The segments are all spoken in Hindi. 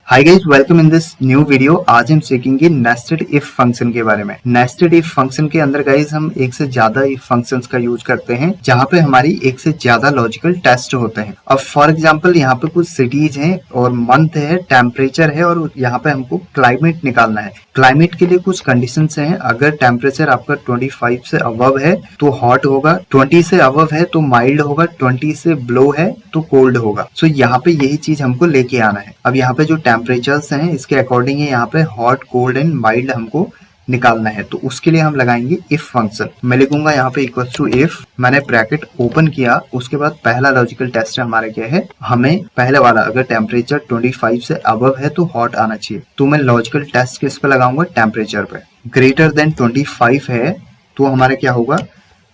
Hi guys, welcome in this new video. आज हम सीखेंगे नेस्टेड इफ फंक्शन के बारे में। नेस्टेड इफ फंक्शन के अंदर गाइस हम एक से ज्यादा इफ फंक्शंस का यूज करते हैं, जहां पे हमारी एक से ज्यादा लॉजिकल टेस्ट होते हैं। अब फॉर एग्जांपल यहाँ पे कुछ सिटीज हैं और मंथ है, टेम्परेचर है और यहाँ पे हमको क्लाइमेट निकालना है। क्लाइमेट के लिए कुछ कंडीशंस हैं। अगर टेम्परेचर आपका 25 से अबव है तो हॉट होगा, 20 से अबव है तो माइल्ड होगा, 20 से बिलो है तो कोल्ड होगा। सो यहाँ पे यही चीज हमको लेके आना है। अब यहाँ पे जो टेम्परेचर्स हैं इसके अकॉर्डिंग है यहाँ पे हॉट, कोल्ड एंड माइल्ड हमको निकालना है। तो उसके लिए हम लगाएंगे इफ फंक्शन। मैं लिखूंगा यहाँ पे इक्वल टू इफ, मैंने ब्रैकेट ओपन किया, उसके बाद पहला लॉजिकल टेस्ट हमारा क्या है, हमें पहले वाला अगर टेम्परेचर 25 से अबव है तो हॉट आना चाहिए। तो मैं लॉजिकल टेस्ट किस पे लगाऊंगा, टेम्परेचर पे। ग्रेटर देन 25 है तो हमारा क्या होगा,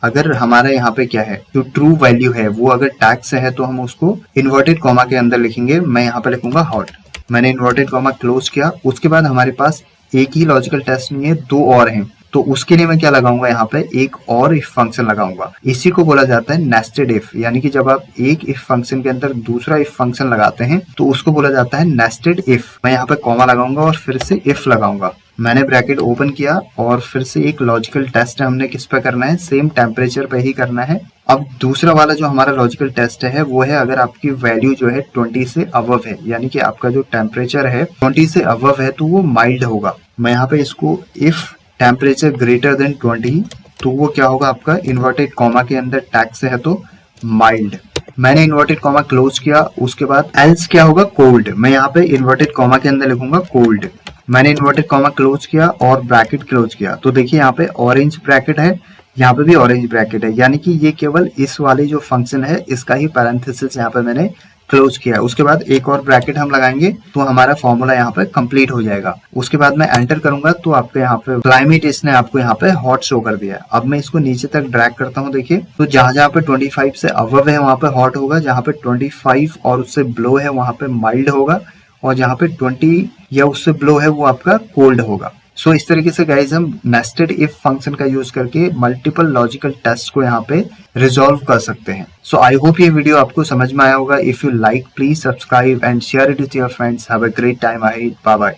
अगर हमारे यहाँ पे क्या है, जो ट्रू वैल्यू है वो अगर टैग से है तो हम उसको इन्वर्टेड कॉमा के अंदर लिखेंगे। मैं यहाँ पे लिखूंगा हॉट, मैंने इन्वर्टेड कॉमा क्लोज किया। उसके बाद हमारे पास एक ही लॉजिकल टेस्ट नहीं है, दो और हैं। तो उसके लिए मैं क्या लगाऊंगा, यहाँ पे एक और इफ फंक्शन लगाऊंगा। इसी को बोला जाता है नेस्टेड इफ, यानी कि जब आप एक इफ फंक्शन के अंदर दूसरा इफ फंक्शन लगाते हैं तो उसको बोला जाता है नेस्टेड इफ। मैं यहाँ पे कॉमा लगाऊंगा और फिर से इफ लगाऊंगा। मैंने ब्रैकेट ओपन किया और फिर से एक लॉजिकल टेस्ट हमने किस पे करना है, सेम टेम्परेचर पे ही करना है। अब दूसरा वाला जो हमारा लॉजिकल टेस्ट है वो है अगर आपकी वैल्यू जो है 20 से अबव है, यानी कि आपका जो टेम्परेचर है 20 से अबव है तो वो माइल्ड होगा। मैं यहाँ पे इसको इफ टेम्परेचर ग्रेटर देन 20 तो वो क्या होगा, आपका इन्वर्टेड कॉमा के अंदर टैग से है तो माइल्ड। मैंने इन्वर्टेड कॉमा क्लोज किया, उसके बाद एल्स क्या होगा, कोल्ड। मैं यहाँ पे इन्वर्टेड कॉमा के अंदर लिखूंगा कोल्ड। मैंने इन्वर्टेड कॉमा क्लोज किया और ब्रैकेट क्लोज किया। तो देखिए यहाँ पे ऑरेंज ब्रैकेट है, यहाँ पे भी ऑरेंज ब्रैकेट है, यानी कि ये केवल इस वाले जो फंक्शन है इसका ही पैरेंथेसिस यहाँ पे मैंने क्लोज किया। उसके बाद एक और ब्रैकेट हम लगाएंगे तो हमारा फॉर्मूला यहाँ पे कंप्लीट हो जाएगा। उसके बाद मैं एंटर करूंगा तो आपके यहाँ पे क्लाइमेट इसने आपको यहाँ पे हॉट शो कर दिया है। अब मैं इसको नीचे तक ड्रैग करता हूँ, देखिए तो जहां जहां पे 25 से अबव है वहां पे हॉट होगा, जहां पे 25 और उससे बिलो है वहां पे माइल्ड होगा, और जहां पे 20 या उससे बिलो है वो आपका कोल्ड होगा। सो इस तरीके से गाइज हम नेस्टेड इफ फंक्शन का यूज करके मल्टीपल लॉजिकल टेस्ट को यहाँ पे रिजॉल्व कर सकते हैं। सो आई होप ये वीडियो आपको समझ में आया होगा। If you like please subscribe and share it with your friends. Have a great time ahead. Bye bye.